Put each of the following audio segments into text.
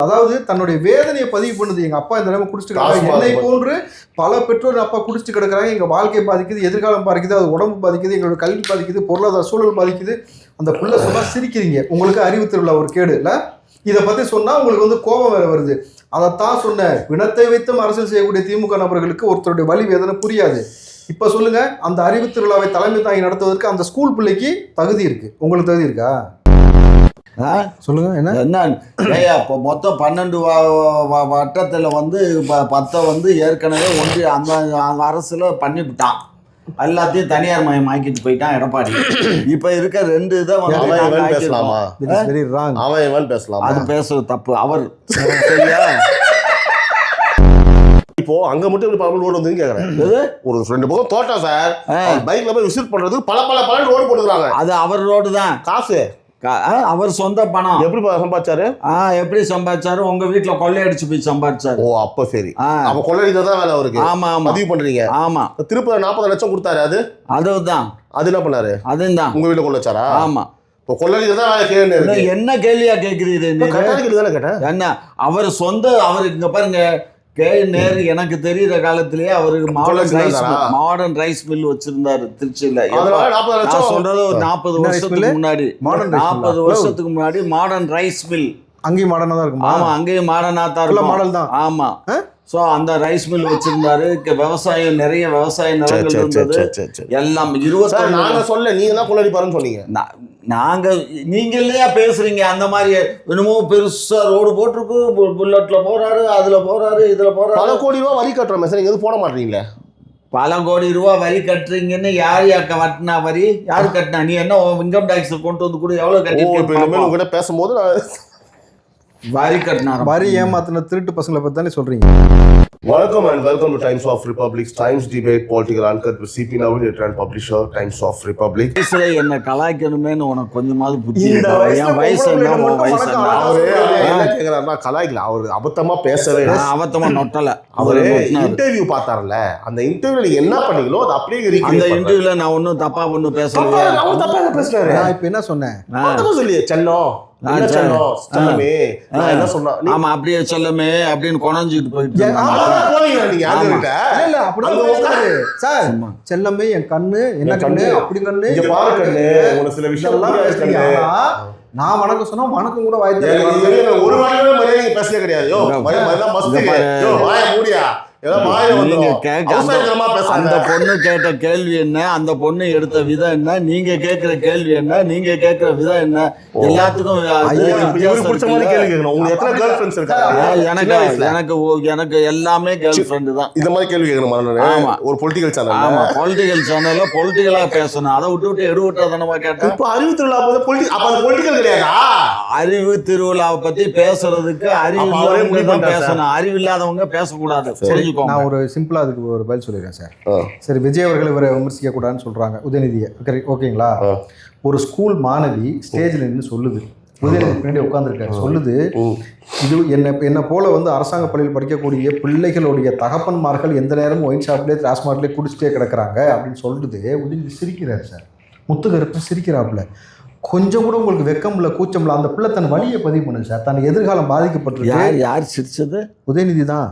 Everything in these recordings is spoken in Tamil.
அதாவது தன்னுடைய வேதனையை பதிவு பண்ணுது. எங்க அப்பா இந்த நேரம் குடிச்சிட்டு கிடக்காங்க, என்னை போன்று பல பெற்றோர் அப்பா குடிச்சிட்டு கிடக்குறாங்க, எங்க வாழ்க்கை பாதிக்குது, எதிர்காலம் பாதிக்குது, அது உடம்பு பாதிக்குது, எங்களோட கல்வி பாதிக்குது, பொருளாதார சூழல் பாதிக்குது. அந்த புள்ள சொன்னா சிரிக்கிறீங்க, உங்களுக்கு அறிவு திருவிழா ஒரு கேடு இல்ல. இதை பத்தி சொன்னா உங்களுக்கு வந்து கோபம் வேற வருது. அதைத்தான் சொன்ன, பிணத்தை வைத்தும் அரசியல் செய்யக்கூடிய திமுக நபர்களுக்கு ஒருத்தருடைய வலி வேதனை புரியாது. இப்ப சொல்லுங்க, அந்த அறிவு திருவிழாவை தலைமை தாங்கி நடத்துவதற்கு அந்த ஸ்கூல் பிள்ளைக்கு தகுதி இருக்கு, உங்களுக்கு தகுதி இருக்கா? சொல்லுங்க. என்ன இப்போ மொத்தம் 12 வட்டத்தில் வந்து 10 வந்து ஏற்கனவே ஒன்று அந்த அரசுல பண்ணிவிட்டான், எல்லாத்தையும் தனியார் மயம் ஆக்கிட்டு போயிட்டான் எடப்பாடி. இப்ப இருக்க 2 இதை வந்து பேசலாம், அது பேசுறது தப்பு. அவர் இப்போ அங்க மட்டும் ரோடு வந்து கேக்குறேன், ஒரு 2 பக்கம் தோட்டம் சார், பைக்ல போய் விசிட் பண்றதுக்கு பல ரோடு போட்டுக்கிறாங்க. அது அவர் ரோடு தான், காசு அவர் சொந்த பணம். எப்படி சம்பாதிச்சாரு? எப்படி சம்பாதிச்சாரு? உங்க வீட்டுல கொள்ளையடிச்சு போய் சம்பாதிச்சாரு. ஓ அப்ப சரி, அப்ப கொள்ளையடிதான் வேலை அவருக்கு. ஆமா ஆமா, பதிவு பண்றீங்க. ஆமா, திருப்பதி 40 லட்சம் கொடுத்தாரு, அதுதான் அது என்ன பண்ணாரு? அதுதான் உங்க வீட்டுல கொள்ளைச்சாரா? ஆமா, என்ன கேள்வியா கேக்குறீங்க? என்ன அவர் சொந்த, அவரு இங்க பாருங்க, நேரு எனக்கு தெரியுற காலத்திலேயே அவருக்கு மாடர்ன் ரைஸ் மில் வச்சிருந்தாரு திருச்சியில. நான் சொல்றது ஒரு 40 வருஷத்துக்கு முன்னாடி, 40 வருஷத்துக்கு முன்னாடி மாடர்ன் ரைஸ் மில். அங்கேயும் மாடர்னா தான் இருக்கும். ஆமா, அங்கேயும் மாடர்னா தான் இருக்கும். மாடல் தான். ஆமா. சோ அந்த ரைஸ் மில் வச்சிருந்தாரு. விவசாயம், நிறைய விவசாய நிலங்கள் இருந்தது. எல்லாம் 20 நாங்க சொல்ல, நீங்க தான் கொள்ளடி பாருன்னு சொன்னீங்க. நாங்க, நீங்க இல்லையா பேசுறீங்க அந்த மாதிரி? என்னமோ பெருசா ரோடு போட்டிருக்கு, புல்லட்ல போறாரு, அதுல போறாரு, இதுல போறாரு. பல கோடி ரூபாய் வரி கட்டுறோம், நீங்க எதுவும் போட மாட்டீங்களே? பல கோடி ரூபாய் வரி கட்டுறீங்கன்னு யார் கட்டினா வரி? யாரு கட்டினா? நீ என்ன இன்கம் டாக்ஸ் கொண்டு வந்து கூட எவ்வளவு கட்டி பேசும்போது வரி கட்டினா, வரி ஏமாத்தின திருட்டு பசங்களை பத்தி தானே சொல்றீங்க. வணக்கம் and welcome to Times of Republic, Times Debate, Political Uncut with CP Navin, editor and publisher, Times of Republic. என்ன கலாய்க்கணுமேனு உனக்கு கொஞ்சமாவது புத்தி இருக்கா? என் வயசு என்ன, உன் வயசு என்ன? அவரு என்ன கேக்குறாருன்னா, கலாய்க்கல, அவரு அபத்தமா பேசவே இல்லை, அபத்தமா நொட்டல. அவரு இன்டர்வியூ பார்த்தாருல்ல, அந்த இன்டர்வியூல நீங்க என்ன பண்ணீங்களோ அது அப்படியே அந்த இன்டர்வியூல நான் ஒன்னும் தப்பா ஒன்னும் பேசலையே. அவர் தப்பா பேசுறாரு. நான் இப்ப என்ன சொன்னேன்? சொல்லியே செல்லம், அப்படியே செல்லமே அப்படின்னு கொணஞ்சிட்டு போயிட்டு செல்லமே என் கண்ணு, என்ன கண்ணு, அப்படி கண்ணு, சில விஷயம் நான் வணக்கம் சொன்னா வணக்கம் கூட வாய்ப்பு ஒரு வாரம் பேசவே கிடையாது. அந்த பொண்ணு கேட்ட கேள்வி என்ன, அந்த பொண்ணு எடுத்த விதம் என்ன, நீங்க கேட்கிற கேள்வி என்ன, நீங்க கேட்கிற விதம் என்ன, எல்லாத்துக்கும் எனக்கு எல்லாமே கேர்ள் ஃப்ரெண்டு தான். இந்த மாதிரி கேள்வி கேட்கணும். ஒரு பொலிட்டிக்கல் சேனல், ஆமா, பொலிட்டிக்கல் சேனல்ல பொலிட்டிக்கலா பேசணும். அதை விட்டு எடுவிட்டா கேட்டேன். இப்போ அறிவு திருவிழா பொலிட்டிக்கல் கிடையாதா? அறிவு திருவிழாவை பத்தி பேசுறதுக்கு அறிவு பேசணும், அறிவு இல்லாதவங்க பேசக்கூடாது. நான் ஒரு சிம்பிளா அதுக்கு ஒரு பதில் சொல்லிடுறேன் சார். சரி, விஜய் அவர்கள் இவரை விமர்சிக்க கூடாதுன்னு சொல்றாங்க, உதயநிதியை, ஓகேங்களா? ஒரு ஸ்கூல் மாணவி ஸ்டேஜ்ல நின்று சொல்லுது, உதயநிதி பின்னாடி உட்காந்துருக்காரு, சொல்லுது, இது என்ன போல வந்து அரசாங்க பள்ளியில் படிக்கக்கூடிய பிள்ளைகளுடைய தகப்பன்மார்கள் எந்த நேரமும் ஒயின் ஷாப்லேயே ராஸ்மார்ட்லேயே குடிச்சிட்டே கிடக்குறாங்க அப்படின்னு சொல்லிட்டு உதயநிதி சிரிக்கிறார் சார். முத்துக்கருப்பு சிரிக்கிறாப்புல. கொஞ்சம் கூட உங்களுக்கு வெக்கம் இல்லை, கூச்சம் இல்லை. அந்த பிள்ளை தன் வழியை பதிவு பண்ணுது சார். தன் எதிர்காலம் பாதிக்கப்பட்டிருக்கு. யார் சிரிச்சது? உதயநிதி தான்.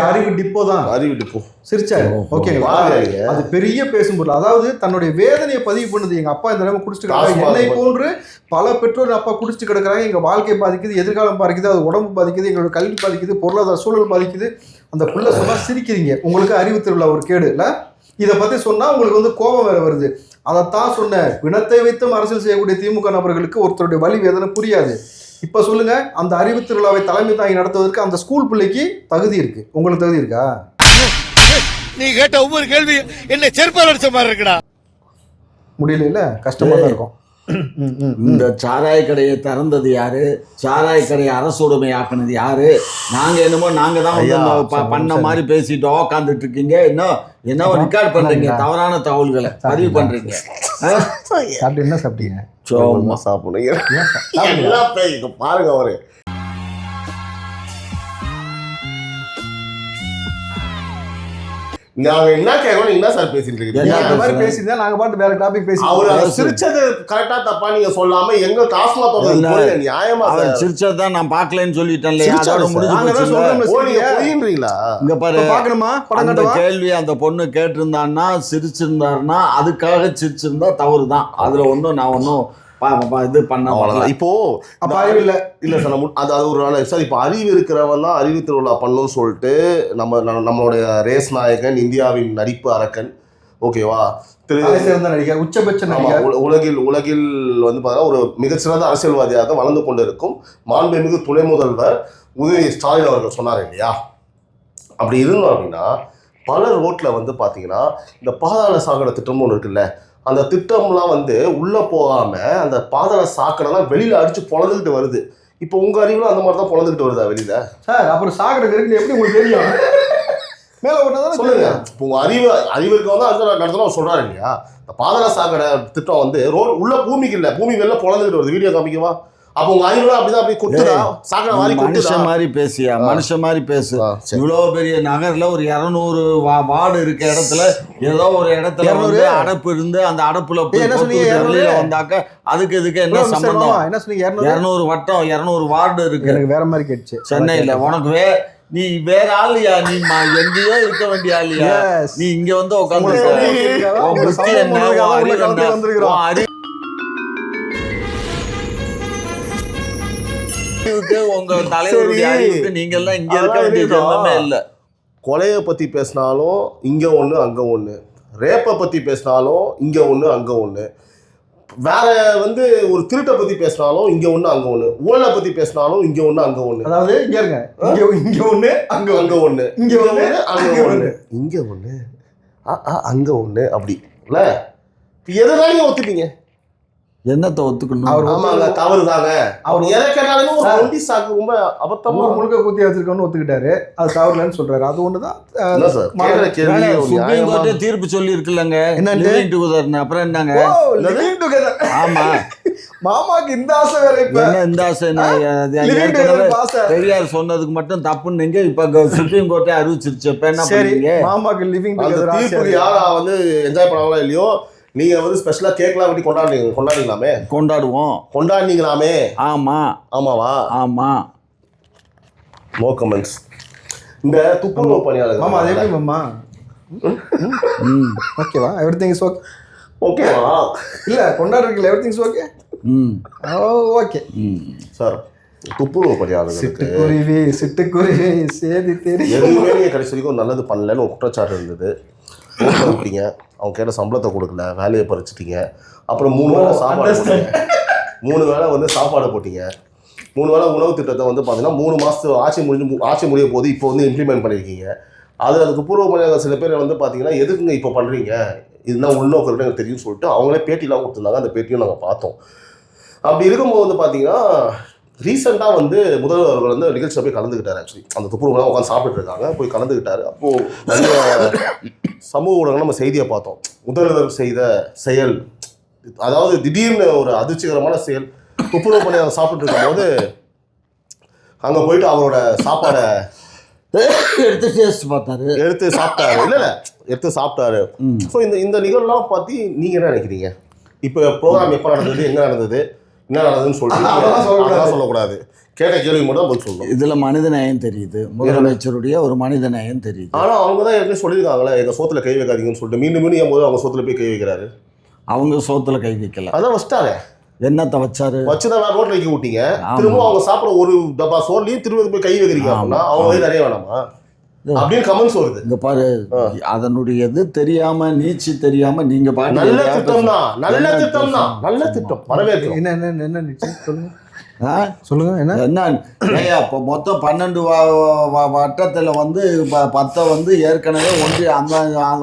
அறிவு டிப்போ தான், அறிவு டிப்போ சிரிச்சாரு. ஓகேங்களா? அது பெரிய பேசும் பொருள். அதாவது தன்னுடைய வேதனையை பதிவு பண்ணுது. எங்க அப்பா இந்த நேரம் குடிச்சிட்டு கிடக்காங்க, என்னை போன்று பல பெற்றோர் அப்பா குடிச்சிட்டு கிடக்குறாங்க, எங்க வாழ்க்கை பாதிக்குது, எதிர்காலம் பாதிக்குது, அது உடம்பு பாதிக்குது, எங்களோட கல்வி பாதிக்குது, பொருளாதார சூழல் பாதிக்குது. அந்த பிள்ளை சொன்னா சிரிக்கிறீங்க, உங்களுக்கு அறிவு திருவிழா ஒரு கேடு இல்ல. இதை பத்தி சொன்னா உங்களுக்கு வந்து கோபம் வேற வருது. அதைத்தான் சொன்ன, பிணத்தை வைத்தும் அரசியல் செய்யக்கூடிய திமுக நபர்களுக்கு ஒருத்தருடைய வலி வேதனை புரியாது. இப்ப சொல்லுங்க, அந்த அறிவு திருவிழாவை தலைமை தாங்கி நடத்துவதற்கு அந்த ஸ்கூல் பிள்ளைக்கு தகுதி இருக்கு, உங்களுக்கு தகுதி இருக்கா? நீ கேட்ட ஒவ்வொரு கேள்வி என்ன செருப்பால் அடிச்ச மாதிரி இருக்குடா. முடியல, இல்ல கஷ்டமா தான் இருக்கும். இந்த சாராய கடையை திறந்தது யாரு? சாராய கடையை அரசுடைமை ஆக்குனது யாரு? நாங்க என்னமோ நாங்க தான் பண்ண மாதிரி பேசிட்டு உட்காந்துட்டு இருக்கீங்க. என்ன ரெக்கார்ட் பண்றீங்க, தவறான தகவல்களை பதிவு பண்றீங்க. என்ன சாப்பிட்டீங்க? சும்மா சாப்பிடுங்க பாருங்க. அவரு நாங்க என்ன கேட்கணும், நீங்க என்ன சார் பேசிட்டு இருக்கீங்க? அந்த மாதிரி பேசியிருந்தா நாங்க பாட்டு வேற டாபிக் பேசி அவர் சிரிச்சது கரெக்டா தப்பா நீங்க சொல்லாம எங்க டாஸ்மா தொடர்ந்து நியாயமா அவர் சிரிச்சதான் நான் பார்க்கலன்னு சொல்லிட்டேன்ல, அதோட முடிஞ்சுங்களா? இங்க பாரு, பார்க்கணுமா படம் அந்த கட்டவா? கேள்வி அந்த பொண்ணு கேட்டிருந்தான்னா சிரிச்சிருந்தாருன்னா அதுக்காக சிரிச்சிருந்தா தவறு தான். அதுல ஒன்றும் நான் ஒன்றும் இது பண்ண இப்போ அறிவு இல்ல சார், அது ஒரு நாள் சார். இப்போ அறிவு இருக்கிறவன் தான் அறிவு திருவிழா பண்ணணும்னு சொல்லிட்டு நம்மளுடைய ரேஸ் நாயகன், இந்தியாவின் நடிப்பு அரக்கன், ஓகேவா, நடிகர், உச்சபட்ச நடிகர், உலகில் வந்து பார்த்தீங்கன்னா ஒரு மிகச்சிறந்த அரசியல்வாதியாக வளர்ந்து கொண்டு இருக்கும் மாண்புமிகு துணை முதல்வர் உதயநிதி ஸ்டாலின் அவர்கள் சொன்னார் இல்லையா? அப்படி இருந்தோம் அப்படின்னா பல ரோட்ல வந்து பார்த்தீங்கன்னா இந்த பாதாள சாக்கடை திட்டம்னு ஒன்று இருக்குல்ல, அந்த திட்டம்லாம் வந்து உள்ளே போகாமல் அந்த பாதாள சாக்கடைலாம் வெளியில் அடித்து பொழந்துக்கிட்டு வருது. இப்போ உங்கள் அறிவில் அந்த மாதிரி தான் பொழந்துக்கிட்டு வருதா வெளியில்? சார் அப்புறம் சாக்கடை இருக்கு எப்படி உங்களுக்கு தெரியும்? மேலே ஒன்றா சொல்லுங்க. இப்போ உங்கள் அறிவுக்கு வந்து அந்த நடத்தணும் சொல்கிறாரு இல்லையா? இந்த பாதாள சாக்கடை திட்டம் வந்து ரோடு உள்ள பூமிக்கு இல்லை, பூமி வெளில பொழந்துக்கிட்டு வருது. வீடியோ காமிக்கவா? அப்போ உங்க அறிவுல அப்படிதான் அப்படி கொட்டுதா? சாக்கடை மாதிரி கொட்டுதா? மனுஷன் மாதிரி பேசியா? மனுஷன் மாதிரி பேசு. இவ்வளவு பெரிய நகர்ல ஒரு 200 வார்டு இருக்க இடத்துல ஏதோ ஒரு இடத்துல வந்து அடப்பு இருந்து அந்த அடப்புல வெளியில வந்தாக்க அதுக்கு இதுக்கு என்ன சம்பந்தம்? என்ன சொன்னீங்க? 200 வட்டம் 200 வார்டு இருக்கு. எனக்கு வேற மாதிரி கேட்டுச்சு. சென்னையில உனக்கு நீ வேற ஆளியா? நீ எங்கேயோ இருக்க வேண்டிய ஆளியா? நீ இங்க வந்து உட்காந்து உங்க தலைவருடைய அறிவுக்கு நீங்க எல்லாம் இங்க இருக்க வேண்டிய ஜென்மமே இல்ல. கொலையை பத்தி பேசினாலும் இங்க ஒண்ணு அங்க ஒண்ணு, ரேப்பை பத்தி பேசினாலும் இங்க ஒண்ணு அங்க ஒண்ணு, வேற வந்து ஒரு திருட்டை பத்தி பேசினாலும் இங்க ஒண்ணு அங்க ஒண்ணு, ஊழலை பத்தி பேசினாலும் இங்க ஒண்ணு அங்க ஒண்ணு. அதாவது இங்க இருங்க, இங்க ஒண்ணு அங்க அங்க ஒண்ணு, இங்க ஒண்ணு அங்க ஒண்ணு, இங்க ஒண்ணு அங்க ஒண்ணு, அப்படி இல்ல எதுனாலும் ஒத்துப்பீங்க? என்னத்தை ஒத்துக்கணும்? ஆமாங்க தவறுதாங்க. அவர் எதை கேட்டாலும் ரொம்ப அபத்தமா முழுக்க குத்தி வச்சிருக்கோன்னு ஒத்துக்கிட்டாரு. அது தவறுலன்னு சொல்றாரு. அது ஒண்ணுதான் சுப்ரீம் கோர்ட்டே தீர்ப்பு சொல்லி இருக்குல்லங்க. Living together. அப்புறம் என்னங்க லிவிங் டுகெதர்? ஆமா, மாமாக்கு இந்த ஆசை வேற. இப்ப இந்த ஆசை பெரியார் சொன்னதுக்கு மட்டும் தப்புன்னு இப்ப சுப்ரீம் கோர்ட்டே அறிவிச்சிருச்சு. இப்ப என்ன பண்ணுவீங்க? மாமாக்கு லிவிங் டுகெதர் தீர்ப்பு யாரா வந்து என்ஜாய் பண்ணாங்களா இல்லையோ, நீங்க வந்து ஸ்பெஷலா கேக்லாம் வெட்டி கொண்டாடுங்களாமே? கொண்டாடுனீங்களாமே? ஆமா. ஆமாவா? ஆமா. No comments. இந்த துப்புரவு பணியாளர் மாமா அது எப்படி மாமா? ஓகேவா? Everything is okay. ஓகேவா? இல்ல கொண்டாடுறீங்களா? Everything is okay. Okay sir. துப்புரவு பணியாளர் சிட்டுக்குருவி சேதி தெரியும். எதுவுமே நீங்க கடைசி வரைக்கும் நல்லது பண்ணலன்னு ஒரு குற்றச்சாட்டு இருந்தது. விட்டீங்க, அவங்க கேட்ட சம்பளத்தை கொடுக்கல, வேலையை பறிச்சிட்டீங்க. அப்புறம் 3 வேளை சாப்பாடு போட்டீங்க. 3 வேளை வந்து சாப்பாடு போட்டீங்க. 3 வேளை உணவு திட்டத்தை வந்து பார்த்தீங்கன்னா 3 மாதத்து ஆட்சி முடிய போது இப்போ வந்து இம்ப்ளிமெண்ட் பண்ணியிருக்கீங்க. அதில் அந்த துப்புரவு பணியாளர் சில பேர் வந்து பார்த்தீங்கன்னா எதுக்குங்க இப்போ பண்ணுறீங்க, இதுதான் உள்நோக்கம் இருக்குன்னு எனக்கு தெரியும்னு சொல்லிட்டு அவங்களே பேட்டிலாம் கொடுத்துருந்தாங்க. அந்த பேட்டியும் நாங்கள் பார்த்தோம். அப்படி இருக்கும்போது வந்து பார்த்தீங்கன்னா ரீசெண்டாக வந்து முதல்வர் அவர்கள் வந்து நிகழ்ச்சியில் போய் கலந்துக்கிட்டார். ஆக்சுவலி அந்த துப்புரவுலாம் உட்காந்து சாப்பிட்டு இருக்காங்க, போய் கலந்துக்கிட்டாரு. அப்போது நிறைய சமூக ஊடகங்கள் நம்ம செய்தியை பார்த்தோம். முதல்வர் செய்த செயல், அதாவது திடீர்னு ஒரு அதிர்ச்சிகரமான செயல். துப்புரவு பணியாளர் சாப்பிட்டு இருக்கும்போது அங்கே போயிட்டு அவரோட சாப்பாடை எடுத்து சாப்பிட்டாரு. இல்லை எடுத்து சாப்பிட்டாரு. ஸோ இந்த நிகழ்வுலாம் பற்றி நீங்கள் என்ன நினைக்கிறீங்க? இப்போ ப்ரோக்ராம் எப்போ நடந்தது, என்ன நடந்தது, என்ன நடந்ததுன்னு சொல்லிட்டு சொல்லக்கூடாது. கேட்ட கேள்வி மட்டும் பதில் சொல்லணும். இதுல மனித நேயம் தெரியுது, முதலமைச்சருடைய ஒரு மனித நேயம் தெரியுது. ஆனா அவங்க தான் ஏற்கனவே சொல்லியிருக்காங்களே எங்க சோத்துல கை வைக்காதீங்கன்னு சொல்லிட்டு மீண்டும் ஏன் போது அவங்க சோத்துல போய் கை வைக்கிறாரு? அவங்க சோத்துல கை வைக்கல, அதான் வச்சிட்டாரு. என்னத்தை வச்சாரு? வச்சுதான் ரோட்ல வைக்க விட்டீங்க. திரும்ப அவங்க சாப்பிட ஒரு டப்பா சோர்லையும் திரும்ப போய் கை வைக்கிறீங்க அப்படின்னா அவங்க வயது நிறைய வேணாமா அப்படின்னு கமெண்ட்ஸ் வருது. இங்க பாரு, அதனுடைய இது தெரியாம நீச்சி தெரியாம நீங்க நல்ல திட்டம் தான், நல்ல திட்டம் தான், நல்ல திட்டம் வரவேற்கிறோம். என்ன சொல்லுங்க சொல்லுங்க. என்ன இப்போ மொத்தம் 12 வட்டத்துல வந்து 10 வந்து ஏற்கனவே ஒன்றிய அந்த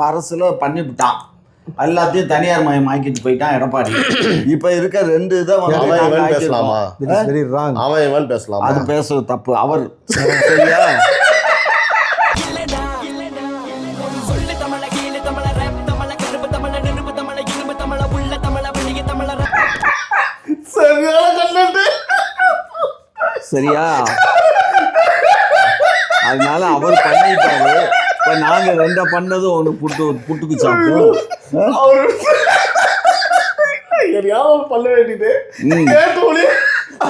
அரசுல பண்ணிவிட்டான். எல்லாத்தையும் தனியார் மயம் ஆக்கிட்டு போயிட்டான் எடப்பாடி. இப்ப இருக்க 2 இதை பேசலாமா? அவன் பேசலாம், அது பேசுறது தப்பு. அவர் சரியா சரியா? அதனால அவர் பண்ணிட்டாரு. இப்ப நாங்க ரெண்டை பண்ணது ஒன்று புட்டுக்கு சாப்பிட்டோம். அவரு எதையாவது பண்ண வேண்டியது கேட்டோடனே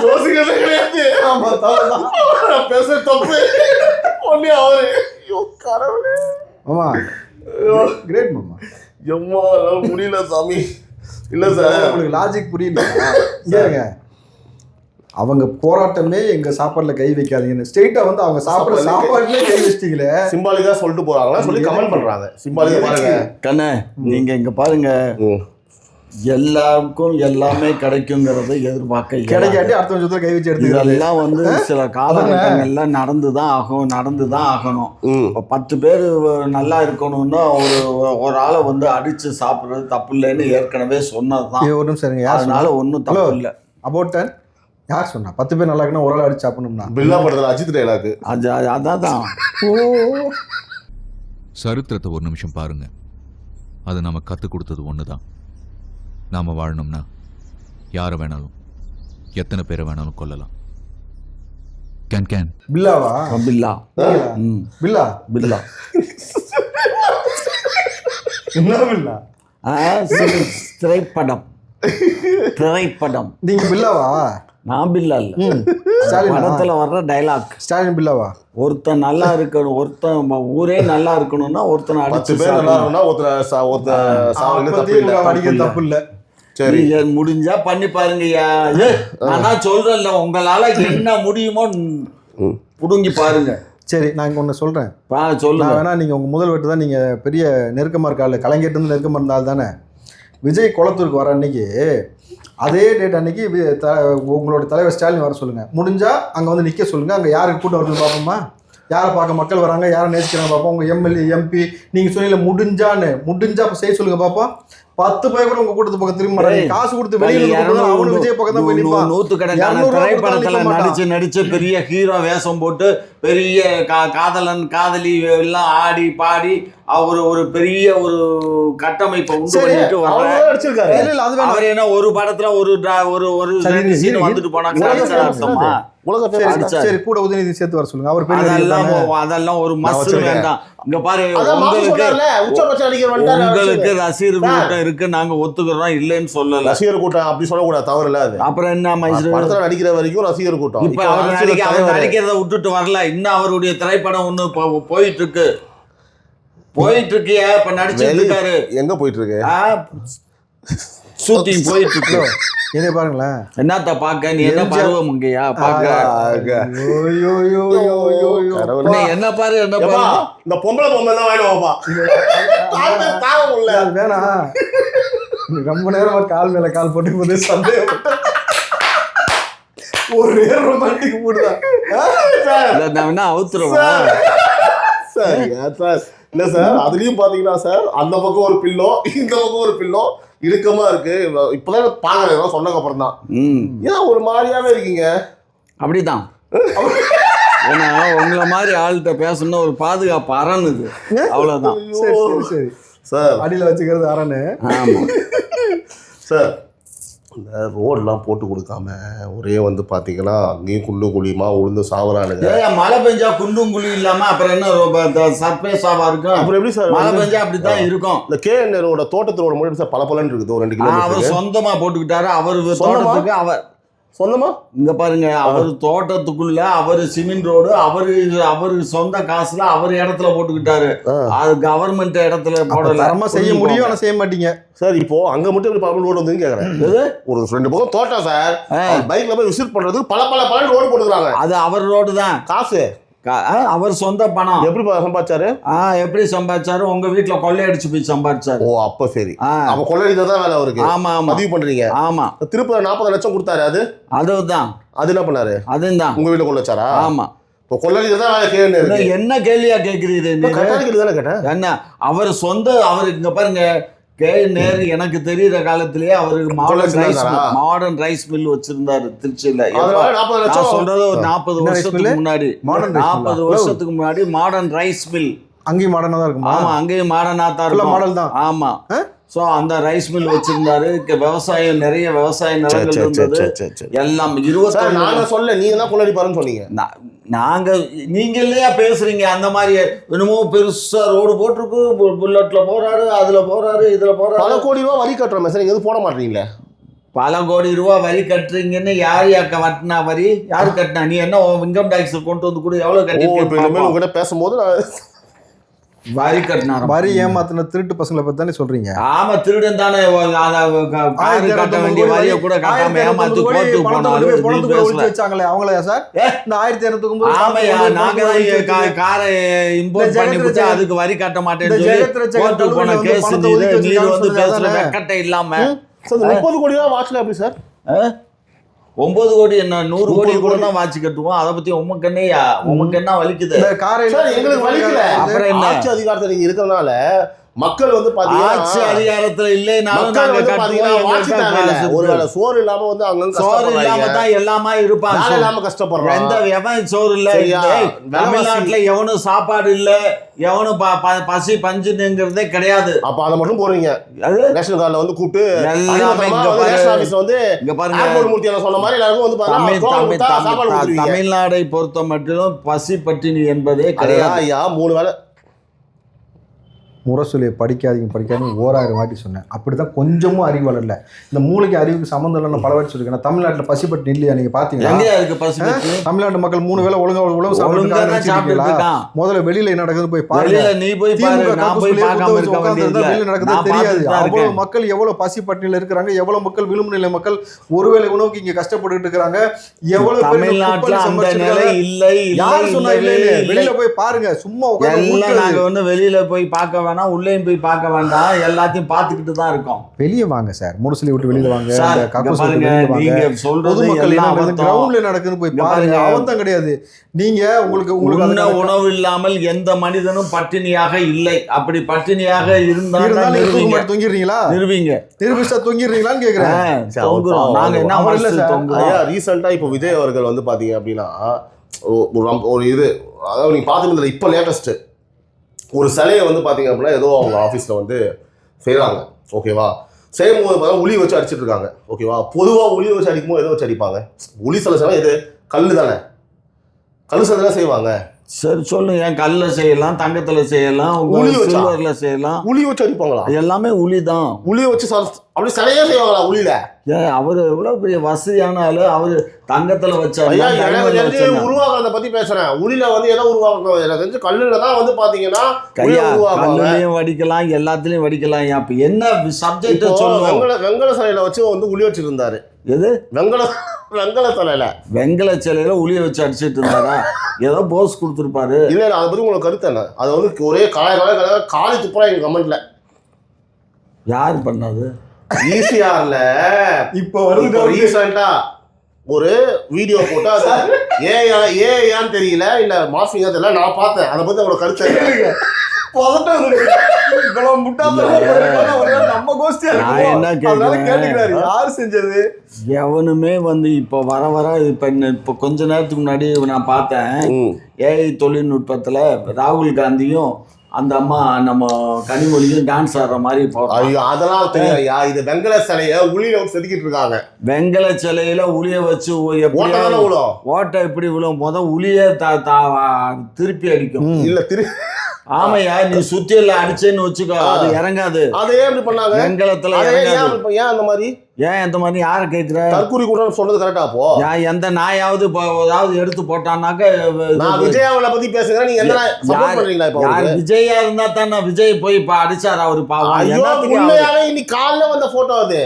யோசிக்கிறதே கிடையாது. ஆமா தவறுதான். நான் பேச தப்பு ஒன்னே அவரு ஐயோ கடவுளே. ஆமா கிரேட் மாமா. எம்மா முடியல சாமி. இல்ல சார் உங்களுக்கு லாஜிக் புரியல. ஏங்க அவங்க போராட்டமே எங்க சாப்பாடுல கை வைக்காதீங்கன்னு ஸ்ட்ரெயிட்டா வந்து அவங்க சாப்பாடுலயே கை வச்சிட்டீங்களே. சிம்பாலிக்கா சொல்லிட்டு போறாங்களா சொல்லி கமெண்ட் பண்றாங்க. சிம்பாலிக்கா பாருங்க கண்ணே, நீங்க இங்க பாருங்க, எல்லாருக்கும் எல்லாமே கிடைக்குங்கிறத எதிர்பார்க்க கிடைக்காட்டி அடுத்த வருஷத்துல கை வச்சு எடுத்துக்கலாம். இதெல்லாம் வந்து சில காலகட்டங்கள்ல நடந்துதான் ஆகணும். இப்போ 10 பேர் நல்லா இருக்கணும்னா ஒரு ஆளை வந்து அடிச்சு சாப்பிடுறது தப்பு இல்லைன்னு ஏற்கனவே சொன்னதுதான். ஒரு நிமிஷம் இருங்க. அதனால ஒன்றும் தப்பு இல்லை. அபவுட் டன் யார் சொன்னா 10 பேர் நல்லா இருக்குன்னா ஒரு ஆள் அடிச்சு சாப்பிடணும்னா? பில்லா படத்துல அஜித் டைலாக். அதான் சரித்திரத்தை ஒரு நிமிஷம் பாருங்க. அது நம்ம கற்றுக் கொடுத்தது ஒன்று தான். நாம் வாழணும்னா யாரை வேணாலும் எத்தனை பேரை வேணாலும் கொல்லலாம். கேன் பில்லாவா? பில்லா பில்லா பில்லா என்ன பில்லா? திரைப்படம். நீங்க பில்லாவா? நான் பில்லா இல்ல. படத்துல வர்ற டைலாக். ஸ்டாலின் பில்லாவா? ஒருத்தன் நல்லா இருக்கணும், ஒருத்தன் ஊரே நல்லா இருக்கணும்னா ஒருத்தனை அடிச்சு தப்பு இல்ல. சரி முடிஞ்சா பண்ணி பாருங்கய்யா. நான் சொல்றேன்ல, உங்களால என்ன முடியுமோ புடுங்கி பாருங்க. சரி நான் இங்க ஒன்று சொல்றேன். சொல்லுங்க. வேணா நீங்க உங்க முதல் வெட்டு தான் நீங்க பெரிய நெருக்கமா இருக்காள், கலைஞர்ட்டு இருந்து நெருக்கமா இருந்தால் தானே. விஜய் குளத்தூருக்கு வர அன்னைக்கு அதே டேட் அன்னைக்கு உங்களோட தலைவர் ஸ்டாலின் வர சொல்லுங்க. முடிஞ்சா அங்க வந்து நிக்க சொல்லுங்க. அங்க யாருக்கு கூட்டம் வருதுன்னு பார்ப்போமா? யாரை பார்க்க மக்கள் வராங்க, யாரை நேசிக்கிறாங்க பார்ப்போம். உங்க எம்எல்ஏ எம்பி நீங்க சொன்னீங்க முடிஞ்சா அப்ப செய்ய சொல்லுங்க பாப்பா. 10 பேர் கூட உங்க கூட்டத்து பக்கம் திரும்ப மாட்டாங்க. காசு கொடுத்து வெளியில அவனு விஜய் பக்கம் தான் போய் நிப்பான். 100 திரைப்படத்துல நடிச்சு பெரிய ஹீரோ வேஷம் போட்டு பெரிய காதலன் காதலி எல்லாம் ஆடி பாடி ஒரு பெரிய ஒரு கட்டமைப்பை உண்டு பண்ணிட்டு வர்றாரு. அவர் என்ன ஒரு படத்துல ஒரு சீன் வந்துட்டு போனாங்க. சரி கூட உதயநிதி சேர்த்து வர சொல்லுங்க. அவர் அதெல்லாம் ஒரு மஸ்ட் வேண்டாம். இங்க பாரு, உங்களுக்கு ரசிகர் கூட்டம் இருக்கு, நாங்க ஒத்துக்கிறோம், இல்லைன்னு சொல்லல. ரசிகர் கூட்டம் அப்படி சொல்லக்கூடாது, தவறு இல்ல. அது அப்புறம் என்ன படத்துல நடிக்கிற வரைக்கும் ரசிகர் கூட்டம். இப்ப அவர் நடிக்கிறத விட்டுட்டு வரல. இன்னும் அவருடைய திரைப்படம் ஒண்ணு போயிட்டு இருக்கு. இப்ப நடிச்சிட்டு இருக்காரு. எங்க போயிட்டு இருக்கு? ஷூட்டிங் போயிட்டு இருக்கு. என்ன பாருங்களேன், என்னத்த பாக்க, நீ என்ன பருவம் இங்கயா பாக்க? என்ன பாரு என்ன பாரு, இந்த பொம்பளை தான் வேணும்ப்பா. வேணாம், ரொம்ப நேரம் கால் மேல கால் போட்டு போது சந்தேகம் ஒரே ரொமான்டிக் மூடுதான். என்ன அவுத்துருவா சார்? இல்ல சார், அதுலயும் பாத்தீங்கன்னா சார், அந்த பக்கம் ஒரு பில்லோ, இந்த பக்கம் ஒரு பில்லோ இறுக்கமா இருக்கு. இப்பதான் பாக்குறேன், சொன்னதுக்கு அப்புறம் தான். ஏன் ஒரு மாதிரியாவே இருக்கீங்க? அப்படிதான். ஏன்னா உங்களை மாதிரி ஆள்கிட்ட பேசணும்னா ஒரு பாதுகாப்பு அரண் இது, அவ்வளவுதான். சரி சார், அடியில வச்சுக்கிறது அரண். ஆமா சார், இந்த ரோடெல்லாம் போட்டு கொடுக்காம ஒரே வந்து பாத்தீங்கன்னா அங்கேயும் குண்டும் குழியுமா உளுந்து சாவறானுங்க. மழை பெஞ்சா குண்டும் குழி இல்லாம அப்புறம் என்ன சர்ப்ரைஸாவா இருக்கும்? அப்புறம் எப்படி சார் மழை பெஞ்சா அப்படித்தான் இருக்கும். இந்த கேஎன்ஆரோட தோட்டத்தோட முன்னாடி சார் பல பலன்னு இருக்குது. ஒரு 2 கிலோமீட்டர் அவர் சொந்தமா போட்டுக்கிட்டாரு. அவர் தோட்டத்துக்கு அவர் சொந்தமா இங்க பாருங்க, அவர் தோட்டத்துக்குள்ள அவர் சிமெண்ட் ரோடு அவரு சொந்த காசுல அவர் இடத்துல போட்டுக்கிட்டாரு. அது கவர்மெண்ட் இடத்துல போடல. செய்ய முடியும், ஆனா செய்ய மாட்டீங்க சார். இப்போ அங்க மட்டும் எப்படி பல ரோடு வந்து கேக்குறேன். ஒரு 2 பக்கம் தோட்டம் சார், பைக்ல போய் விசிட் பண்றதுக்கு பல ரோடு போட்டுக்கிறாங்க. அது அவர் ரோடு தான். காசு அவர் சொந்த பணம். எப்படி சம்பாதிச்சாரு? எப்படி சம்பாதிச்சாரு? உங்க வீட்டுல கொள்ளையடிச்சு போய் சம்பாதிச்சாரு. ஓ அப்ப சரி. அப்ப கொள்ளையடிதான் வேலை அவருக்கு. ஆமா ஆமா, பதிவு பண்றீங்க. ஆமா. திருப்பதி 40 லட்சம் கொடுத்தாரு. அதுதான் அது என்ன பண்ணாரு? அதுதான் உங்க வீட்டுல கொள்ளைச்சாரா? ஆமா. இப்போ கொள்ளையடிதான் வேலை. கேள்வி என்ன கேள்வியா கேக்குறீங்க? கேட்டேன். என்ன அவர் அவரு இங்க பாருங்க, நேரு எனக்கு தெரியுற காலத்திலேயே அவரு மாடர்ன் ரைஸ் மில் வச்சிருந்தாரு திருச்சியில. சொல்றது ஒரு 40 வருஷத்துக்கு முன்னாடி. 40 வருஷத்துக்கு முன்னாடி மாடர்ன் ரைஸ் மில். அங்கேயும் மாடர்னா தான் இருக்கும். ஆமா, அங்கேயும் மாடர்னா தான் இருக்கும். மாடல் தான். ஆமா. ஸோ அந்த ரைஸ் மில் வச்சிருந்தாரு, விவசாயம் நிறைய விவசாய நிலங்கள் இருந்தது எல்லாம். 20 நாங்க சொல்ல நீங்க தான் கொள்ளடிப்பாருன்னு சொன்னீங்க. நாங்க நீங்க இல்லையா பேசுறீங்க அந்த மாதிரி என்னமோ பெருசா ரோடு போட்டிருக்கு, புல்லட்ல போறாரு, அதுல போறாரு, இதுல போறாரு. பல கோடி ரூபாய் வரி கட்டுறோம் சார், நீங்க எதுவும் போட மாட்டீங்களே? பல கோடி ரூபா வரி கட்டுறீங்கன்னு யார் கட்டினா வரி? யாரு கட்டினா? நீ என்ன இன்கம் டேக்ஸ் கொண்டு வந்து கூட எவ்வளவு கட்டி? உங்ககிட்ட பேசும்போது வரி கட்டினா வரி ஏமாத்தின திருட்டு பசங்களை பத்தி தானே சொல்றீங்க? ஆமா, திருடன் தானே. கட்ட வேண்டிய வரியை கூட கட்டாம ஏமாத்தி கோர்ட்டுக்கு வச்சாங்களே அவங்களா சார்? இந்த 1209. ஆமையா, நாங்க தான் காரை இம்போர்ட் பண்ணி கொடுத்து அதுக்கு வரி கட்ட மாட்டேன்னு சொல்லி கோர்ட்டுக்கு போன கேஸ். நீர் வந்து பேசுற வெக்கட்டை இல்லாம 30 கோடி ரூபாய் வாட்ச்ல எப்படி சார்? 9 கோடி என்ன 100 கோடி கூட தான் வாட்சி கட்டுவோம். அதை பத்தி உமக்கு என்ன வலிக்குது? எங்களுக்கு வலிக்கல. அப்புறம் என்ன? ஆட்சி அதிகாரத்துல நீங்க இருக்கறனால மக்கள் வந்து பாத்தீங்கன்னா ஆட்சி அதிகாரத்துல இல்லைனாலும் ஒருவேளை சோறு இல்லாம வந்து அங்க சோறு இல்லாம தான் எல்லாமே இருப்பாங்க. வேலை இல்லாம கஷ்டப்படுறாங்க. எந்த எவன் சோறு இல்ல, தமிழ்நாட்டுல எவனும் சாப்பாடு இல்ல, எவனும் பசி பஞ்சுங்கிறதே கிடையாது. அப்ப அதை மட்டும் போறீங்க. ரேஷன் கார்டுல வந்து கூப்பிட்டு சொன்ன மாதிரி தமிழ்நாடை பொறுத்த மட்டும் பசி பட்டினி என்பதே கிடையாது. 3 வேளை முரசொலியை படிக்காதீங்க ஓராயிரம் வாட்டி சொன்னேன். அப்படிதான் கொஞ்சமும் அறிவு வளரல. இந்த மூளைக்கு அறிவுக்கு சம்மந்தம் இல்லைன்னு பல வாட்டி சொல்லிருக்கேன். தமிழ்நாட்டில் பசிப்பட்டு இல்லையா? நீங்க பாத்தீங்கன்னா தமிழ்நாட்டு மக்கள் 3 வேளை ஒழுங்கா உழவு சாப்பிட்டு முதல்ல வெளியில நடக்குது போய் பாருங்க. வெளியில நடக்குது தெரியாது. அவ்வளவு மக்கள் எவ்வளவு பசிப்பட்டினில இருக்கிறாங்க, எவ்வளவு மக்கள் விளிம்பு நிலை மக்கள் ஒருவேளை உணவுக்கு இங்க கஷ்டப்பட்டு இருக்கிறாங்க. எவ்வளவு யார் சொன்னா வெளியில போய் பாருங்க. சும்மா உட்கார்ந்து வெளியில போய் பார்க்க உள்ளேயும் போய் பார்க்க வேண்டாம், எல்லாத்தையும் பார்த்துக்கிட்டு தான் இருக்கோம். வெளியே வாங்க சார், முரசொலி விட்டு வெளியில வாங்க. நீங்க சொல்றது கிரவுண்ட்ல நடக்குதுன்னு போய் பாருங்க. அவன் கிடையாது. நீங்க உங்களுக்கு உணவு இல்லாமல் எந்த மனிதனும் பட்டினியாக இல்லை. அப்படி பட்டினியாக இருந்தாலும் தூங்கிடுறீங்களா? நிரூபிச்சா தூங்கிடுறீங்களான்னு கேக்குறேன். நாங்க என்ன ரீசெண்டா இப்போ விஜய் அவர்கள் வந்து பாத்தீங்க அப்படின்னா ஒரு இது, அதாவது நீங்க பாத்துட்டு இப்ப லேட்டஸ்ட் ஒரு சிலையை வந்து பார்த்தீங்க அப்படின்னா ஏதோ அவங்க ஆஃபீஸில் வந்து செய்கிறாங்க. ஓகேவா? செய்யும்போது பார்த்தா உளி வச்சு அடிச்சுட்டு இருக்காங்க. ஓகேவா? பொதுவாக உளி வச்சு அடிக்கும்போது எதோ வச்சு அடிப்பாங்க. உளி சிலை செய்யலாம், எது கல் தானே, கல் சிலை தானே செய்வாங்க. சரி சொல்லுங்க. ஏன் கல்ல செய்யலாம், தங்கத்துல செய்யலாம், சில்வர்ல செய்யலாம். உளி வச்சு அடிப்பாங்களா? எல்லாமே உளி தான். உளியை வச்சு அப்படி சிலையே செய்வாங்களா உளியில? ஏன் அவரு எவ்வளவு பெரிய வசதியான ஆளு, அவரு தங்கத்துல வச்சா உருவாக்குறத பத்தி பேசுறேன். உளியில வந்து எதை உருவாக்கணும்? எனக்கு தெரிஞ்சு கல்லுல தான் வந்து பாத்தீங்கன்னா கல்லுலயும் வடிக்கலாம், எல்லாத்துலயும் வடிக்கலாம். அப்ப என்ன சப்ஜெக்ட் சொல்லுங்க. வெங்கல சிலையில வச்சு வந்து உளி வச்சுட்டு இருந்தாரு. எது? வெங்கல சிலையில வெங்கல சிலையில உளிய வச்சு அடிச்சுட்டு இருந்தாரா? ஏதோ போஸ் கொடுத்துருப்பாரு. இல்ல அதை பத்தி உங்களுக்கு கருத்து என்ன? அது வந்து ஒரே காலி துப்புறா எங்க கமெண்ட்ல. யார் பண்ணது? ஈசிஆர்ல இப்ப வருது ரீசெண்டா ஒரு வீடியோ போட்டு அது ஏன்னு தெரியல, இல்ல மாஃபிங்கா தெரியல, நான் பார்த்தேன். அதை பத்தி அவரோட கருத்து எவனுமே வந்து இப்ப வர இப்ப கொஞ்ச நேரத்துக்கு முன்னாடி நான் பார்த்தேன், ஏஐ தொழில்நுட்பத்துல ராகுல் காந்தியும் அந்த அம்மா நம்ம கனிமொழியும் டான்ஸ் ஆடுற மாதிரி. ஐயோ அதெல்லாம் தெரியா? இது வெங்கல சிலைய உளியில செதுக்கிட்டு இருக்காங்க. வெங்கல சிலையில உளிய வச்சு ஓட்டை எப்படி விழும்? உளிய திருப்பி அடிக்கும். இல்ல ஆமையா, நீ சுத்தியில அடிச்சேன்னு வச்சுக்கோ, அது இறங்காது. அதே எப்படி பண்ணாங்க வெங்கலத்துல? ஏன் அந்த மாதிரி? ஏன் இந்த மாதிரி யாரை கேட்குற? தற்கூரி கூட சொன்னது கரெக்டா? போ எந்த நாயாவது ஏதாவது எடுத்து போட்டான்னாக்க விஜயாவில பத்தி பேசுறேன். நீங்க என்ன சப்போர்ட் பண்றீங்களா? இப்போ விஜயா இருந்தா தானே விஜய் போய் அடிச்சாரு அவரு பாவம். இன்னைக்கு காலைல வந்த போட்டோ அது.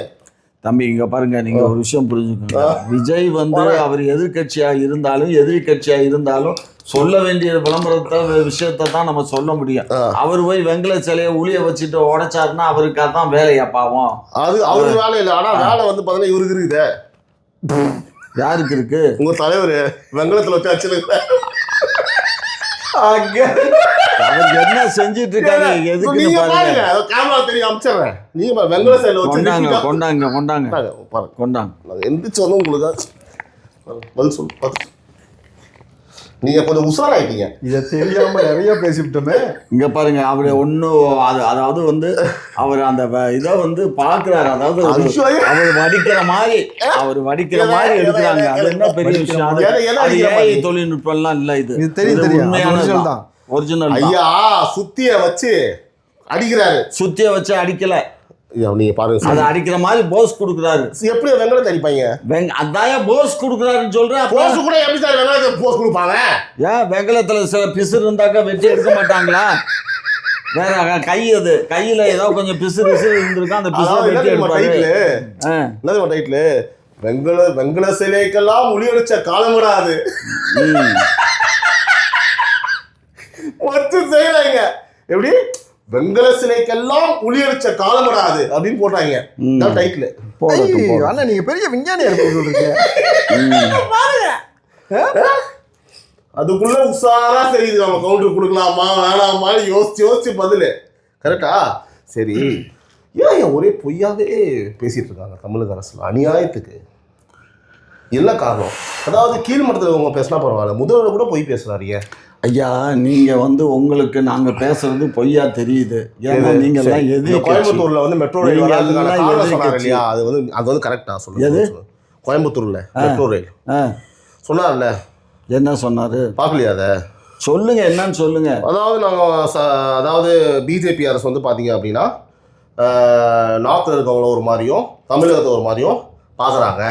தம்பி இங்க பாருங்க, நீங்க ஒரு விஷயம் புரிஞ்சுக்கோங்க. விஜய் வந்து அவர் எதிர்கட்சியா இருந்தாலும் எதிரி கட்சியா இருந்தாலும் சொல்ல வேண்டிய விளம்பரத்தை விஷயத்தை தான் நம்ம சொல்ல முடியும். அவர் போய் வெங்கல சிலையை உளிய வச்சுட்டு உடைச்சாருன்னா அவருக்கு அதான் வேலையா பாவம்? அது அவருக்கு வேலை இல்லை. ஆனா வேலை வந்து பாத்தீங்கன்னா இவருக்கு இருக்குது. யாருக்கு இருக்கு? உங்க தலைவர் வெங்கலத்துல வச்சு அடிச்சிருக்க. என்ன செஞ்சிட்டு இருக்காரு? எதுக்கு கேமரா தெரியும் அமிச்சிடுறேன். நீங்க வெங்கல சிலையில வச்சு கொண்டாங்க. எந்திரிச்சு வந்து உங்களுக்கு பதில் சொல்லு. நீங்க கொஞ்சம் உஷாராயிட்டீங்க. இதை தெரியாம நிறைய பேசிவிட்டோமே. இங்க பாருங்க, அவர் ஒன்றும் அதாவது வந்து அவர் அந்த இதை வந்து பாக்குறாரு, அதாவது அவர் வடிக்கிற மாதிரி எடுக்கிறாங்க. அது என்ன பெரிய விஷயம்? அது ஏஐ தொழில்நுட்பம்லாம் இல்ல, இது தெரியும் உண்மையான தான், ஒரிஜினல். ஐயா சுத்திய வச்சு அடிக்கிறாரு. சுத்திய வச்சு அடிக்கல, நீங்க பாருங்க, அதை அடிக்கிற மாதிரி போஸ் கொடுக்குறாரு. எப்படி வெங்கலத்தை அடிப்பாங்க? அதான் போஸ் கொடுக்குறாருன்னு சொல்றேன். போஸ் கூட எப்படி சார் வெங்கலத்தை போஸ் கொடுப்பாங்க? ஏன் வெங்கலத்துல சில பிசுறு இருந்தாக்கா வெட்டி எடுக்க மாட்டாங்களா? வேற அது கையில ஏதோ கொஞ்சம் பிசுறு இருந்திருக்கா, அந்த பிசுறு வெட்டி எடுப்பாரு. என்னது டைட்டில்? வெங்கல சிலைக்கெல்லாம் ஒளியடிச்ச காலமிடாது வச்சு செய்யறாங்க. எப்படி? வெங்கல சிலைக்கெல்லாம் ஒளியடிச்ச காலமிடாது அப்படின்னு போட்டாங்க டைட்டில். ஆனா நீங்க பெரிய விஞ்ஞானியா இருக்க. அதுக்குள்ள உஷாரா தெரியுது நம்ம கவுண்டர் கொடுக்கலாமா வேணாமான்னு யோசிச்சு பதில். கரெக்டா? சரி, ஏன் ஒரே பொய்யாவே பேசிட்டு இருக்காங்க தமிழக அரசுல அநியாயத்துக்கு? என்ன காரணம்? அதாவது கீழ்மட்டத்தில் அவங்க பேசினா பரவாயில்ல, முதல்வர் கூட பொய் பேசுறாருங்க. ஐயா, நீங்க வந்து உங்களுக்கு நாங்க பேசுறது பொய்யா தெரியுது. ஏன்னா நீங்க எல்லாம் எது கோயம்புத்தூர்ல வந்து மெட்ரோ ரயில் சொன்னாரு இல்லையா? அது வந்து கரெக்டா சொல்லுங்க. கோயம்புத்தூர்ல மெட்ரோ ரயில் சொன்னார்ல, என்ன சொன்னாரு? பார்க்கலையா? அதை சொல்லுங்க, என்னன்னு சொல்லுங்க. அதாவது பிஜேபி அரசு வந்து பார்த்தீங்க அப்படின்னா நார்த்தில் இருக்கவங்கள ஒரு மாதிரியும் தமிழகத்தை ஒரு மாதிரியும் பார்க்குறாங்க,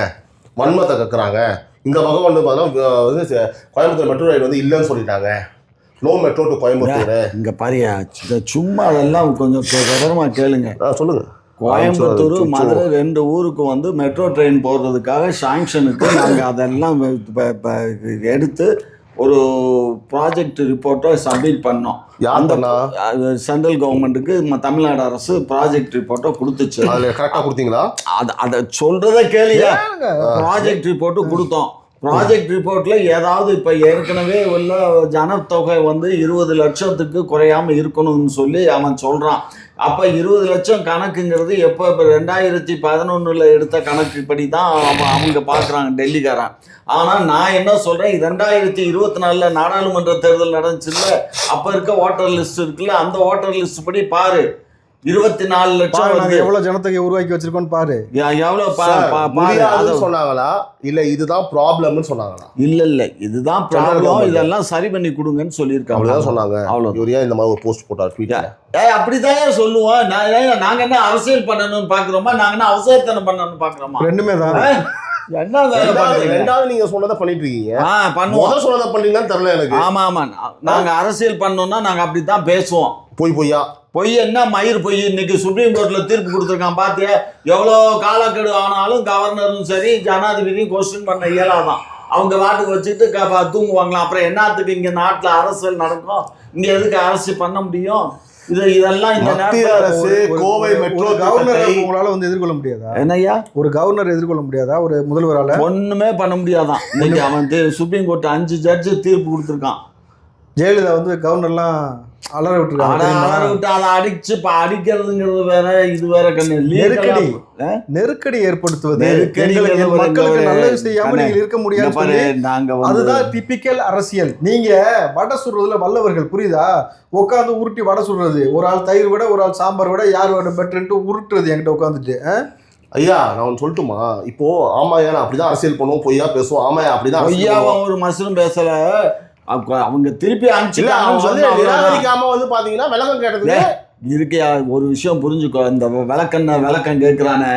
வன்மத்தை கக்குறாங்க. இந்த பக்கம் வந்து பார்த்தீங்கன்னா கோயம்புத்தூர் மெட்ரோ ரயில் வந்து இல்லைன்னு சொல்லிட்டாங்க. No metro to Coimbatore. இங்கே பாரியா, சும்மா அதெல்லாம் கொஞ்சம் விவரமாக கேளுங்க. சொல்லுங்க. கோயம்புத்தூர் மதுரை 2 ஊருக்கு வந்து மெட்ரோ ட்ரெயின் போடுறதுக்காக சாங்ஷனுக்கு நாங்கள் அதெல்லாம் எடுத்து ஒரு ப்ராஜெக்ட் ரிப்போர்ட்டை சப்மிட் பண்ணோம். அந்த சென்ட்ரல் கவர்மெண்ட்டுக்கு தமிழ்நாடு அரசு ப்ராஜெக்ட் ரிப்போர்ட்டை கொடுத்துச்சு. கரெக்டாக கொடுத்தீங்களா? அதை சொல்கிறத கேளுங்க. ப்ராஜெக்ட் ரிப்போர்ட்டு கொடுத்தோம். ப்ராஜெக்ட் ரிப்போர்ட்டில் ஏதாவது இப்போ ஏற்கனவே உள்ள ஜனத்தொகை வந்து 20 லட்சத்துக்கு குறையாமல் இருக்கணும்னு சொல்லி அவன் சொல்கிறான். அப்போ 20 லட்சம் கணக்குங்கிறது இப்போ 2011 எடுத்த கணக்குப்படி தான் அவங்க பார்க்குறாங்க டெல்லிக்காரன். ஆனால் நான் என்ன சொல்கிறேன், 2024 நாடாளுமன்ற தேர்தல் நடந்துச்சுல்ல, அப்போ இருக்க ஓட்டர் லிஸ்ட் இருக்குல்ல, அந்த ஓட்டர் லிஸ்ட் படி பாரு, 24 லட்சம் எவ்வளவு ஜனத்தொகை உருவாக்கி வச்சிருக்கோம்னு பாரு. எவ்வளவு சொன்னாங்களா? இல்ல இதுதான் ப்ராப்ளம்னு சொன்னாங்களா? இல்ல இதுதான் ப்ராப்ளம், இதெல்லாம் சரி பண்ணி கொடுங்கன்னு சொல்லியிருக்காங்க. அவ்வளவுதான் சொன்னாங்க. அவ்வளவு இந்த மாதிரி ஒரு போஸ்ட் போட்டார் ட்வீட்ல. அப்படிதான் சொல்லுவோம். நாங்க என்ன அரசியல் பண்ணணும்னு பாக்குறோமா, நாங்க என்ன அவசரத்தனம் பண்ணணும்னு பாக்குறோமா? ரெண்டுமே தான். ரெண்டாவது நீங்க சொன்னதை பண்ணிட்டு இருக்கீங்க. பண்ணுவோம் சொன்னதை பண்றீங்கன்னு தெரியல எனக்கு. ஆமா நாங்க அரசியல் பண்ணோம்னா நாங்க அப்படித்தான் பேசுவோம். பொய் என்ன மயிர் பொய். இன்னைக்கு சுப்ரீம் கோர்ட்ல தீர்ப்பு கொடுத்துருக்கான் பாத்தியா? எவ்வளோ காலக்கெடு ஆனாலும் கவர்னரும் சரி ஜனாதிபதியும் கொஸ்டின் பண்ண இயலாதான். அவங்க வாட்டுக்கு வச்சுட்டு தூங்குவாங்களாம். அப்புறம் என்னத்துக்கு இங்க நாட்டுல அரசியல் நடக்கும்? இங்க எதுக்கு அரசியல் பண்ண முடியும்? இதெல்லாம் இந்த அரசு கோவை மெட்ரோ கவர்னர் உங்களால வந்து எதிர்கொள்ள முடியாதா? என்னையா ஒரு கவர்னர் எதிர்கொள்ள முடியாதா? ஒரு முதல்வரால ஒண்ணுமே பண்ண முடியாதான். இன்னைக்கு அவன் சுப்ரீம் கோர்ட் 5 ஜட்ஜு தீர்ப்பு கொடுத்துருக்கான். ஜெயலலிதா வந்து கவர்னர்லாம் அலற விட்டுருக்காங்க. அதை அடிச்சு அடிக்கிறதுங்கிறது வேற, இது வேற. நெருக்கடி ஏற்படுத்துவது, மக்களுக்கு நல்லது செய்யாம நீங்க இருக்க முடியாது. அதுதான் டிபிக்கல் அரசியல். நீங்க வடை சுடுறதுல வல்லவர்கள், புரியுதா? உட்காந்து உருட்டி வடை சுடுறது, ஒரு ஆள் தயிர் விட ஒரு ஆள் சாம்பார் விட யார் விட பெட்டர்ன்ட்டு உருட்டுறது என்கிட்ட உட்காந்துட்டு. ஐயா நான் சொல்லட்டுமா? இப்போ ஆமாயா நான் அப்படிதான் அரசியல் பண்ணுவோம், பொய்யா பேசுவோம். ஆமாயா அப்படிதான் பொய்யாவும் ஒரு மசரும் பேசல. அவங்க திருப்பி நிராகரிக்காம வந்து பாத்தீங்கன்னா விளக்கம் கேட்டது இருக்கையா. ஒரு விஷயம் புரிஞ்சுக்கோ, இந்த விளக்கம் கேட்கிறானே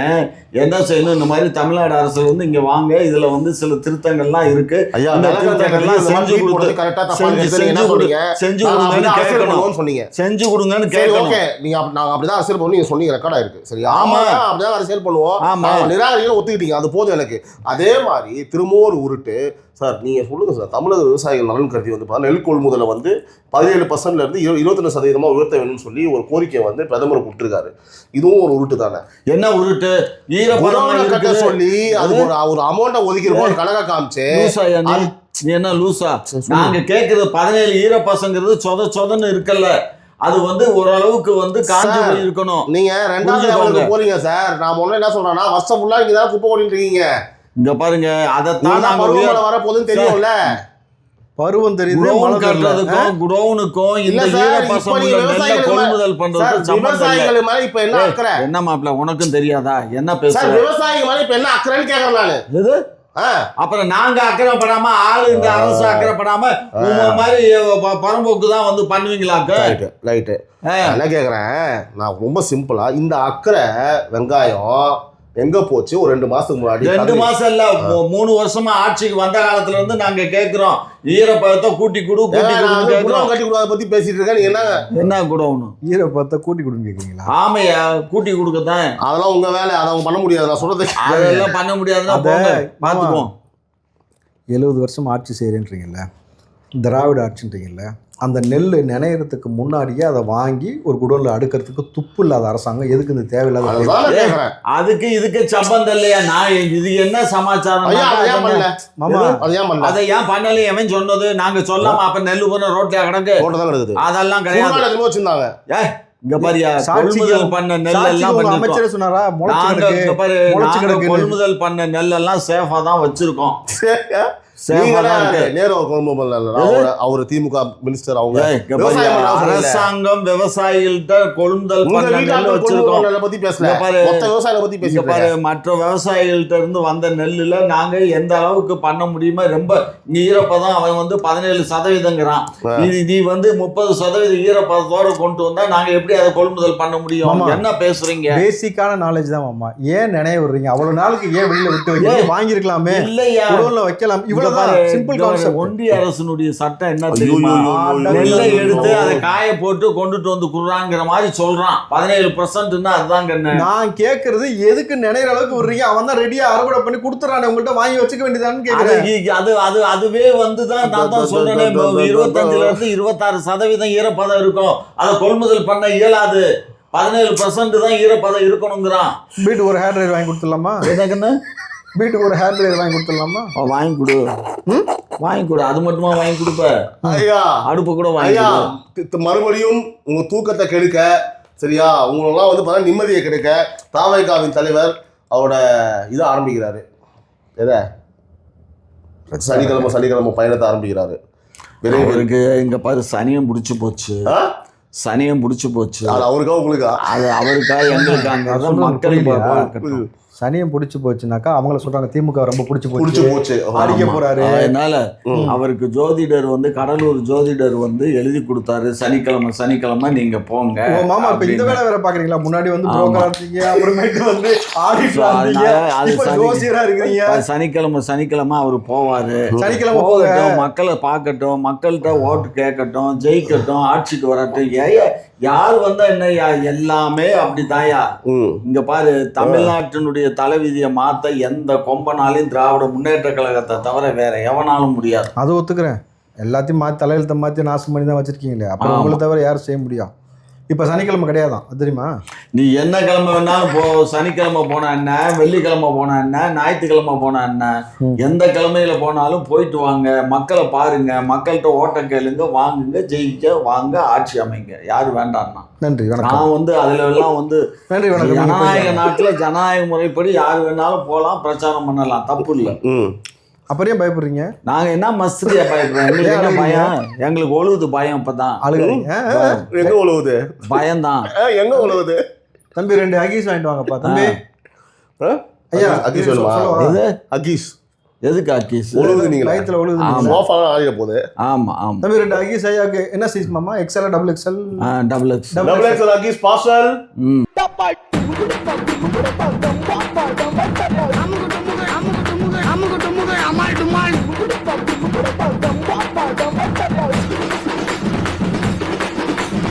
என்ன செய்யணும்? இந்த மாதிரி தமிழ்நாடு அரசு வந்து இங்க வாங்க, இதுல வந்து சில திருத்தங்கள்லாம் இருக்கு, செஞ்சு கொடுங்கன்னு கேட்கணும். நீங்க நாங்க அப்படிதான் அரசியல் பண்ணுவோம், நீங்க சொன்னீங்க, ரெக்கார்ட் ஆயிருக்கு. சரி, ஆமா அப்படிதான் அரசியல் பண்ணுவோம். நிராகரிக்க ஒத்துக்கிட்டீங்க, அது போதும் எனக்கு. அதே மாதிரி திரும்ப ஒரு உருட்டு சார். நீங்கள் சொல்லுங்கள் சார், தமிழக விவசாயிகள் நலன் கருதி வந்து நெல் கொள்முதலை வந்து 17% 22% உயர்த்த வேணும்னு சொல்லி ஒரு கோரிக்கை வந்து பிரதமர் கொடுத்துருக்காரு. இதுவும் ஒரு உருட்டு தானே? என்ன உருட்டு? கட்ட சொல்லி அது ஒரு அமௌண்ட்டை ஒதுக்கிருக்கோம், ஒரு கணக்கை காமிச்சு. நீ என்ன லூசா? நாங்க கேட்கறது 17 ஈரப்பசங்கிறது சொதன்னு இருக்கல்ல, அது வந்து ஓரளவுக்கு வந்து காஞ்சி இருக்கணும். நீங்க 2வது போறீங்க சார். நான் முன்ன என்ன சொல்றேன்னா, வருஷம் ஃபுல்லா நீங்க தான் குப்பை ஓடிட்டு இருக்கீங்க. இங்க பாருங்க, அதைத்தான் நாங்க வர போதுன்னு தெரியும்ல. பருவம் தெரியுது, மழை குடோன் தெரியல. கட்டுறதுக்கும் குடோனுக்கும் இல்ல இந்த சார், ஈரப்பசமுள்ள இப்ப நீங்க நெல்லை கொள்முதல் சார், பண்றதுக்கு சம்பந்தம் இல்லை. விவசாயிகள் மேல இப்ப என்ன அக்கறை? என்ன மாப்பிள்ள உனக்கும் தெரியாதா என்ன சார், பேசுற? விவசாயிகள் மேல இப்ப என்ன அக்கறைன்னு கேக்குறேன் நானு. எது? ஆ, அப்புறம் நாங்க அக்கறைப்படாம ஆளு இந்த அரசு அக்கறைப்படாம உங்க மாதிரி பரம்போக்கு தான் வந்து பண்ணுவீங்களாக்க? ரைட்டு. என்ன கேக்குறேன், நான் ரொம்ப சிம்பிளா இந்த அக்கறை வெங்காயம் எங்க போச்சு? ஒரு 2 மாசத்துக்கு முன்னாடி 2 மாசம் இல்ல 3 வருஷமா ஆட்சிக்கு வந்த காலத்துல இருந்து நாங்க கேக்குறோம் ஈரப்பதத்தை கூட்டி கொடு கேக்குறோம். கட்டி கொடுக்க பத்தி பேசிட்டு இருக்கேன். நீங்க என்ன குடோன்னு ஈரப்பதத்தை கூட்டி கொடுங்க கேக்குறீங்களா? ஆமையா கூட்டி கொடுக்கத்தான். அதெல்லாம் உங்க வேலை, அதை அவங்க பண்ண முடியாது. நான் சொல்றது அதெல்லாம் பண்ண முடியாதுன்னா பாத்துக்குவோம். 70 வருஷம் ஆட்சி செய்யறேன்றீங்கல்ல, திராவிட ஆட்சின்றீங்கல்ல, அந்த நெல் நினைறதுக்கு முன்னாடியே அதை வாங்கி ஒரு குடோன்ல அடுக்கிறதுக்கு துப்பு இல்லாத அரசாங்கம் எதுக்கு இந்த தேவையில்லாத? அதுக்கு இதுக்கு சம்பந்தம் இல்லையா? நான் இது என்ன சமாச்சாரம்? அதை ஏன் பண்ணல? எவன் சொன்னது? நாங்க சொல்லாம அப்ப நெல்லு போன ரோட்ல கிடக்கு. அதெல்லாம் கிடையாது. வச்சிருந்தாங்க. இங்க பாரியா, கொள்முதல் பண்ண நெல் எல்லாம் அமைச்சரே சொன்னாரா? கொள்முதல் பண்ண நெல் எல்லாம் சேஃபா தான் வச்சிருக்கோம். அவரு திமுக மினிஸ்டர், அவங்க அரசாங்கம் விவசாயிகள்கிட்ட கொள்முதல் மற்ற விவசாயிகள்கிட்ட இருந்து வந்த நெல்லுல நாங்க எந்த அளவுக்கு பண்ண முடியுமோ ரொம்ப ஈரப்பதம் அவன் வந்து 17% நீ வந்து 30% ஈரப்பதத்தோட கொண்டு வந்தா நாங்க எப்படி அதை கொள்முதல் பண்ண முடியும்? என்ன பேசுறீங்க? பேசிக்கான நாலேஜ் தான் மாமா. ஏன் நினைய விடுறீங்க? அவ்வளவு நாளுக்கு ஏன் வெளியில விட்டு வைக்க? வாங்கிருக்கலாமே, இல்லையா? வைக்கலாம். ஒன்றிய அரசினுடைய சட்டம் என்ன தெரியுமா? நெல்லை எடுத்து அதை காய போட்டு கொண்டுட்டு வந்து குடுறாங்கிற மாதிரி சொல்றான். 17% அதுதான் கண்ணு. நான் கேக்குறது எதுக்கு நினைக்கிற அளவுக்கு விடுறீங்க? அவன் தான் ரெடியா அறுவடை பண்ணி கொடுத்துறானே, உங்கள்ட்ட வாங்கி வச்சுக்க வேண்டியதான்னு கேக்குறேன். அதுவே வந்துதான் நான் தான் சொல்றேன். 25% இருந்து 26% ஈரப்பதம் இருக்கும். அதை கொள்முதல் பண்ண இயலாது. 17% தான் ஈரப்பதம் இருக்கணுங்கிறான். வீட்டுக்கு ஒரு ஹேர் ட்ரையர் வாங்கி கொடுத்துடலாமா? என்னங்கன்னு வீட்டுக்கு ஒரு ஹேர் ட்ரையர் வாங்கி கொடுத்துடலாமா? வாங்கி கொடு, வாங்கி கொடு. அது மட்டுமா வாங்கி கொடுப்ப? ஐயா, அடுப்பு கூட வாங்கி மறுபடியும் உங்க தூக்கத்தை கெடுக்க, சரியா? உங்களெல்லாம் வந்து பார்த்தா நிம்மதியை கெடுக்க தாவைக்காவின் தலைவர் அவரோட இதை ஆரம்பிக்கிறாரு. எதை? சனிக்கிழமை பயணத்தை ஆரம்பிக்கிறாரு. அவருக்கு இங்க பாரு, சனியம் பிடிச்சு போச்சு. சனியம் பிடிச்சு போச்சு. அவருக்கா உங்களுக்கா? அது அவருக்கா எங்களுக்காங்க மக்கள் சனியம் பிடிச்சு போச்சுனாக்கா அவங்கள சொல்றாங்க திமுக ரொம்ப பிடிச்சு போச்சு அடிக்க போறாரு. அதனால அவருக்கு ஜோதிடர் வந்து கடலூர் ஜோதிடர் வந்து எழுதி கொடுத்தாரு, சனிக்கிழமை நீங்க போங்க. மாமா இப்ப இந்த வேலை வேற பாக்குறீங்களா? முன்னாடி வந்து புரோக்கரா இருக்கீங்க, அப்புறமேட்டு வந்து ஆடிட்டரா இருக்கீங்க, ஜோசியரா இருக்கீங்க. சனிக்கிழமை அவரு போவாரு. சனிக்கிழமை போகட்டும், மக்களை பார்க்கட்டும், மக்கள்கிட்ட ஓட்டு கேட்கட்டும், ஜெயிக்கட்டும், ஆட்சிக்கு வரட்டும். யார் வந்தா என்ன, எல்லாமே அப்படித்தாயா. இங்க பாரு, தமிழ்நாட்டினுடைய தலைவிதியை மாத்த எந்த கொம்பனாலையும் திராவிட முன்னேற்ற கழகத்தை தவிர வேற எவனாலும் முடியாது. அது ஒத்துக்கிறேன். எல்லாத்தையும் மாற்றி தலையெழுத்தை மாற்றி நாசம் பண்ணி தான் வச்சிருக்கீங்களே, அப்புறம் உங்களை தவிர யாரும் செய்ய முடியும்? இப்போ சனிக்கிழமை கிடையாதான், அது தெரியுமா? நீ என்ன கிழமை வேணாலும் போ. சனிக்கிழமை போனா என்ன, வெள்ளிக்கிழமை போனா என்ன, ஞாயிற்றுக்கிழமை போனா என்ன, எந்த கிழமையில போனாலும் போயிட்டு வாங்க, மக்களை பாருங்க, மக்கள்கிட்ட ஓட்ட கேளுங்க, வாங்குங்க, ஜெயிக்க வாங்க, ஆட்சி அமைங்க. யாரு வேண்டாம்னா நன்றி வணக்கம். நான் வந்து அதுல எல்லாம் வந்து நன்றி வணக்கம். ஜனநாயக நாட்டுல ஜனநாயக முறைப்படி யாரு வேணாலும் போகலாம், பிரச்சாரம் பண்ணலாம், தப்பு இல்லை. அப்புறம் ஏன் பயப்படுறீங்க? நாங்க என்ன மஸ்திரியா பயப்படுறோம்? எங்களுக்கு என்ன பயம்? எங்களுக்கு ஒழுகுது பயம். இப்பதான் எங்க ஒழுகுது? பயம் தான். எங்க ஒழுகுது? தம்பி 2 அகீஸ் வாங்கிட்டு வாங்கப்பா. தம்பி ஐயா அகீஸ் சொல்லுவா. அகீஸ் எதுக்கு அகீஸ்? ஒழுகுது, நீங்க வயித்துல ஒழுகுது, சோஃபா ஆடிட போகுது. ஆமா ஆமா. தம்பி 2 அகீஸ் ஐயாக்கு என்ன சைஸ் மாமா? XL double XL? Double XL அகீஸ் பார்சல்.